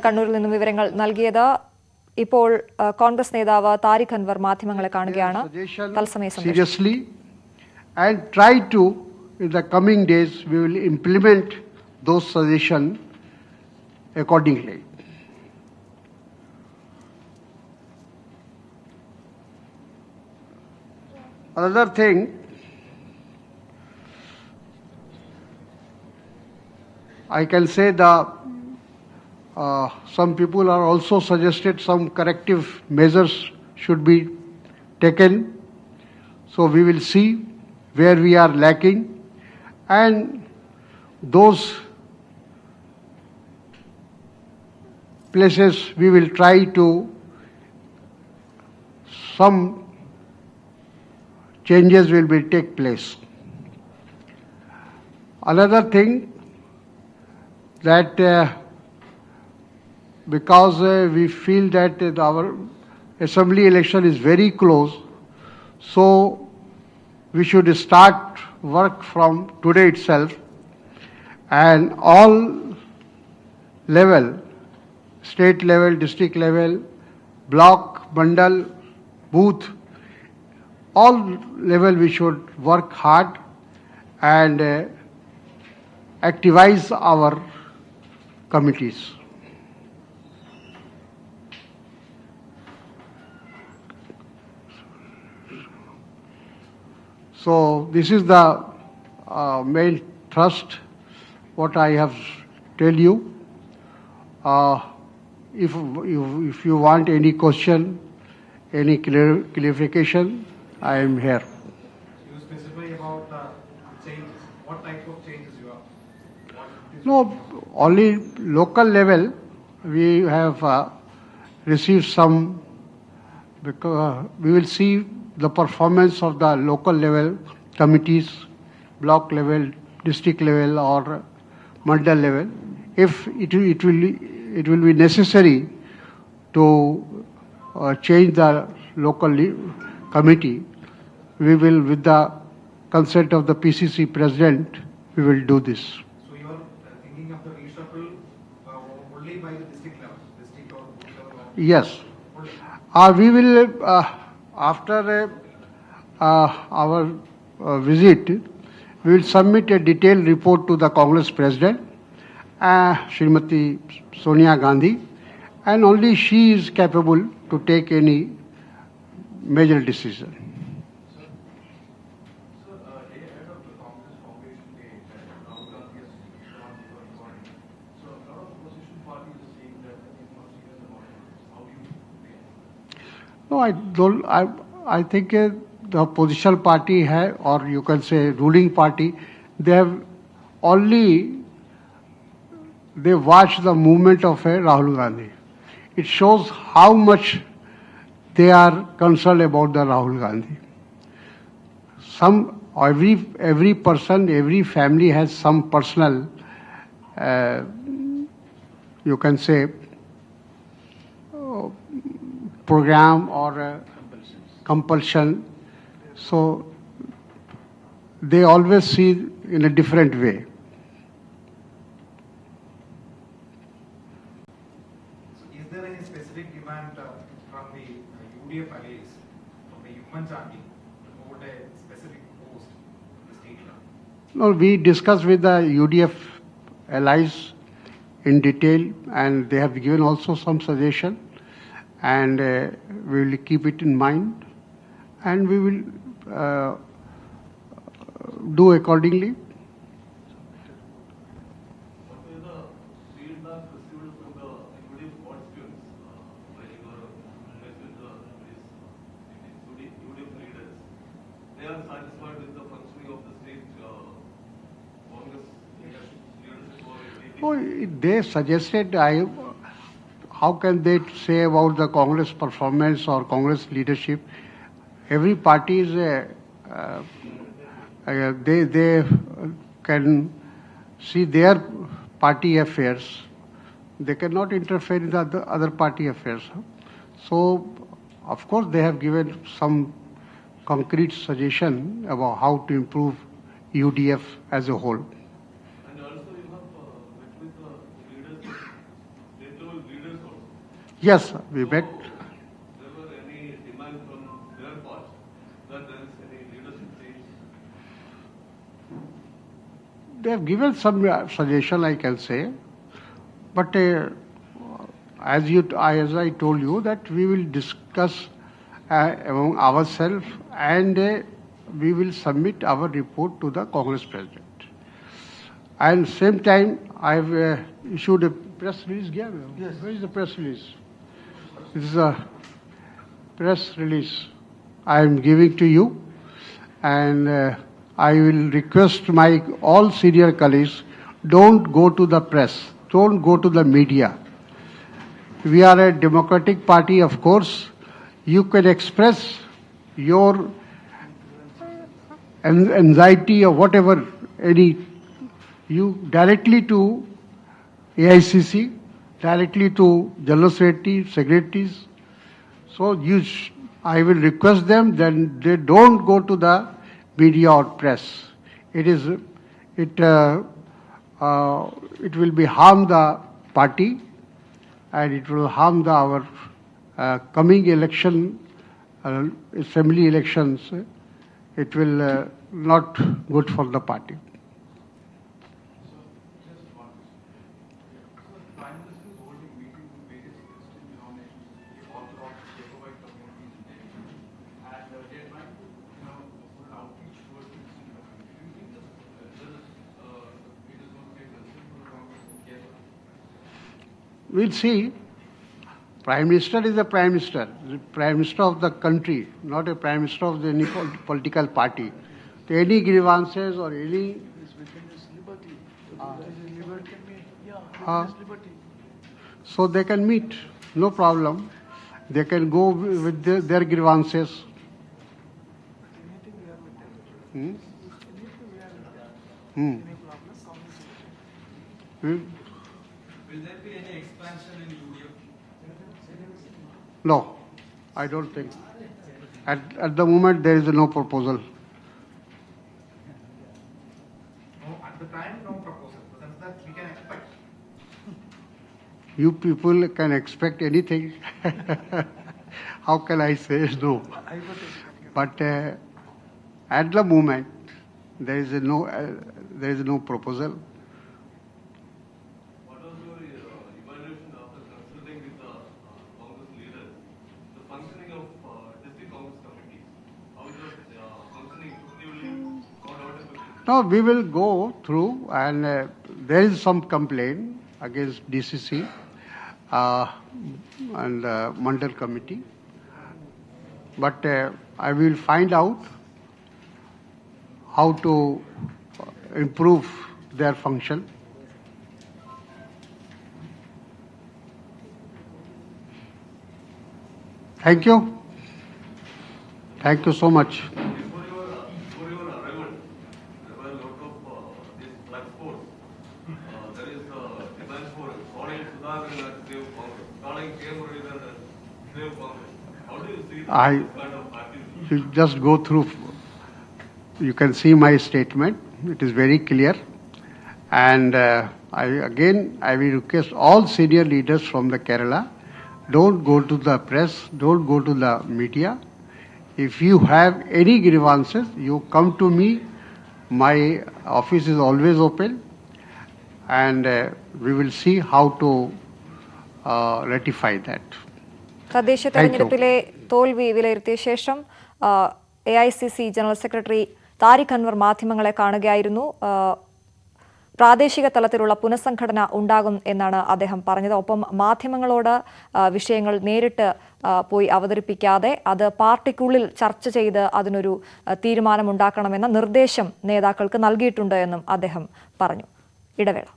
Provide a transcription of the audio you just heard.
കണ്ണൂരിൽ നിന്നും വിവരങ്ങൾ നൽകിയത്. ഇപ്പോൾ കോൺഗ്രസ് നേതാവ് താരിഖ് അൻവർ മാധ്യമങ്ങളെ കാണുകയാണ്. തത്സമയ seriously and try to in the coming days we will implement those suggestions accordingly. Another thing, I can say some people are also suggested some corrective measures should be taken. So we will see where we are lacking, and those places we will try to some changes will be take place. Another thing that because we feel that our assembly election is very close, so we should start work from today itself, and all level, state level, district level, block, mandal, booth, all level we should work hard and activize our committees. So this is the main thrust what I have tell you. If you want any question, any clarification, I am here. You specify about changes. What type of changes you are? No, only local level we have received some, because we will see the performance of the local level committees, block level, district level or mandal level. If it will be necessary to change the local committee, we will, with the consent of the PCC president, we will do this. So you are thinking of the reshuffle only by the district level, district or booth level? Yes. We will, after our visit, we will submit a detailed report to the Congress president, Srimati Sonia Gandhi, and only she is capable to take any major decision. No, I don't. I think the opposition party hai, or you can say ruling party, they have only they watch the movement of Rahul Gandhi. It shows how much they are concerned about the Rahul Gandhi. Every person, every family has some personal, you can say, program or compulsion. So they always see in a different way. So is there any specific demand from the UDF allies, from the Human Army, to hold a specific post in the state level? No, we discussed with the UDF allies in detail, and they have given also some suggestion, and we will keep it in mind, and we will do accordingly. What is the feedback received from the UDF constituents when you were met with the UDF leaders? They are satisfied with the functioning of the state Congress leadership or Oh, they suggested, how can they say about the Congress performance or Congress leadership? Every party is they can see their party affairs. They cannot interfere in the other party affairs. So, of course, they have given some concrete suggestion about how to improve UDF as a whole. And also you have met with the leaders of state level leaders also. Yes, we met. There were any demand from their part that there is any leadership change? They have given some suggestion, I can say, but as I told you, that we will discuss among ourselves, and we will submit our report to the Congress President. And same time, I've issued a press release. Yes. Where is the press release? This is a press release I am giving to you, and I will request my all senior colleagues, don't go to the press, don't go to the media. We are a democratic party, of course. You can express your anxiety or whatever, you directly to AICC, directly to General Secretaries. So I will request them, then they don't go to the media or press. It will be harm the party, and it will harm our coming election, assembly elections. It will not good for the party. Prime Minister is holding meetings with various Christian denominations, Orthodox, Jacobite communities in Delhi, and they're trying to, put an outreach towards the Christian community. Do you think that it is going to be a concern for the Congress in Kerala? We'll see. Prime Minister is the Prime Minister of the country, not a Prime Minister of any political party. So any grievances or any so they can meet, no problem. They can go with their grievances. Hmm? Hmm. Will there be any expansion in UDF? No, I don't think. At the moment, there is no proposal. No, at the time, no proposal. But that's that we can expect. You people can expect anything. How can I say no? But at the moment, there is no proposal. What was your evaluation after consulting with the Congress leaders, the functioning of district Congress committees? How is that functioning effectively? No, we will go through, and there is some complaint against DCC and Mandal committee, but I will find out how to improve their function. Thank you. Thank you so much. Before your arrival, there were a lot of these black sports. There is demand for calling Sudhakar as Save Congress, calling K. Muralidharan as Save Congress. How do you see this kind of activity? You just go through. You can see my statement. It is very clear. And I will request all senior leaders from the Kerala, don't go to the press, don't go to the media. If you have any grievances, you come to me. My office is always open, and we will see how to rectify that. തദ്ദേശ തെരഞ്ഞെടുപ്പിലെ തോൽവി വിലയിരുത്തിയ ശേഷം AICC general secretary Tariq Anwar മാധ്യമങ്ങളെ കാണുകയായിരുന്നു. പ്രാദേശിക തലത്തിലുള്ള പുനഃസംഘടന ഉണ്ടാകും എന്നാണ് അദ്ദേഹം പറഞ്ഞത്. ഒപ്പം മാധ്യമങ്ങളോട് വിഷയങ്ങൾ നേരിട്ട് പോയി അവതരിപ്പിക്കാതെ അത് പാർട്ടിക്കുള്ളിൽ ചർച്ച ചെയ്ത് അതിനൊരു തീരുമാനമുണ്ടാക്കണമെന്ന നിർദ്ദേശം നേതാക്കൾക്ക് നൽകിയിട്ടുണ്ട് എന്നും അദ്ദേഹം പറഞ്ഞു. ഇടവേള.